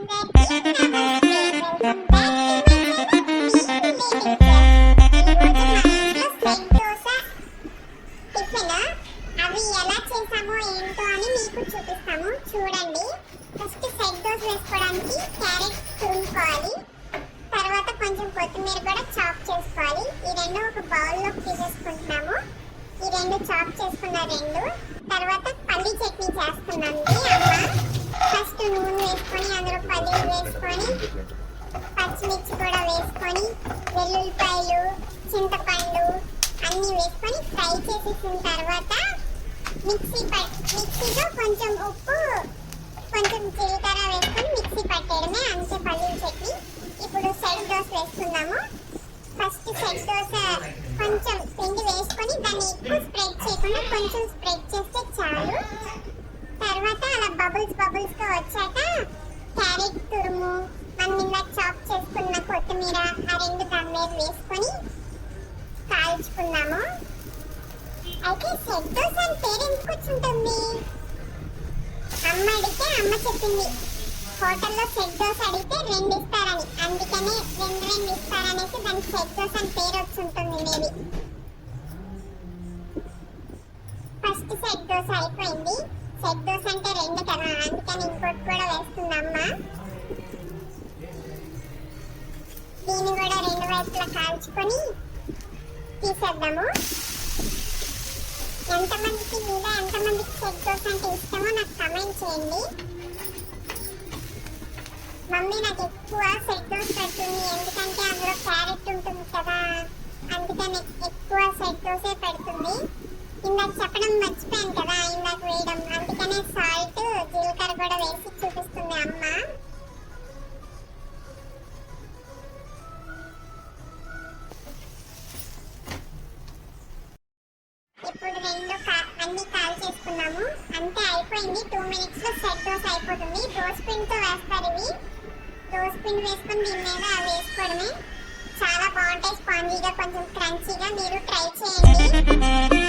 అందరికీ నమస్తే. Welcome back to my tiffin. అవి ఎలా చేసామో ఏంటో అని మీకు చూపిస్తాము, చూడండి. ఫస్ట్ సెట్ దోశ వేసుకోవడానికి క్యారెట్ తురుముకోవాలి. తర్వాత కొంచెం కొత్తిమీర కూడా చాప్ చేసుకోవాలి. ఈ రెండు ఒక బౌల్లోకి తీసేసుకుంటున్నాము. ఈ రెండు చాప్ చేసుకున్న రెండు. తర్వాత పల్లి చట్నీ చేస్తున్నాం అమ్మ. ఫస్ట్ నూనె వేసుకొని అందులో పల్లీలు వేసుకొని పచ్చిమిర్చి కూడా వేసుకొని వెల్లుల్లిపాయలు చింతపండు అన్నీ వేసుకొని ఫ్రై చేసేసిన తర్వాత మిక్సీలో కొంచెం ఉప్పు కొంచెం జీలకర్ర వేసుకొని మిక్సీ పట్టేయడమే, అంతే పల్లీల చట్నీ. ఇప్పుడు సెట్ దోశ వేసుకుందాము. ఫస్ట్ సెట్ దోశ కొంచెం పిండి వేసుకొని దాన్ని ఎక్కువ స్ప్రెడ్ చేయకుండా కొంచెం స్ప్రెడ్ చేస్తే చాలు. తర్వాత అలా బబుల్స్ గా వచ్చాక క్యారెట్ తురుము మనం ఇందాక చాప్ చేసుకున్న కొత్తిమీర ఆ రెండు దాని మీద వేసుకొని కాల్చుకుందాము. అయితే సెట్ దోశ అని పేరు ఎందుకు వచ్చుంటుంది? అమ్మ అడిగితే అమ్మ చెప్పింది, హోటల్లో సెట్ దోశ అడిగితే రెండు ఇస్తారని, అందుకనే రెండు ఇస్తారనేసి దానికి సెట్ దోశ అని పేరు వచ్చుంటుంది మేబీ. ఫస్ట్ సెట్ దోశ అయిపోయింది. సెట్ దోశ అంటే రెండు కదా, అందుకని ఇంకోటి కూడా వేస్తుందమ్మ. దీన్ని కూడా రెండు వైపులా కాల్చుకొని తీసేద్దాము. ఎంతమందికి సెట్ దోశ అంటే ఇష్టమో నాకు కమెంట్ చేయండి. మమ్మీ నాకు ఎక్కువ సెట్ దోశ పెడుతుంది, ఎందుకంటే అందులో క్యారెట్ ఉంటుంది కదా, అందుకని ఎక్కువ సెట్ దోశ పెడుతుంది. ఇందాక చెప్పడం మర్చిపోయాను కదా, ఇందాక వేయడం, అందుకనే సాల్ట్ జీలకర్ర కూడా వేసి చూపిస్తుంది అమ్మ. ఇప్పుడు అన్ని కాల్ చేసుకున్నాము, అంతే అయిపోయింది. 2 minutes లో సెట్ దోశ అయిపోతుంది. దోశ పిండితో వేస్తారు ఇవి. దోశ పిండి వేసుకొని దీని మీద వేసుకోవడమే. చాలా బాగుంటాయి, స్పాంజీగా కొంచెం క్రంచీగా. మీరు ట్రై చేయండి.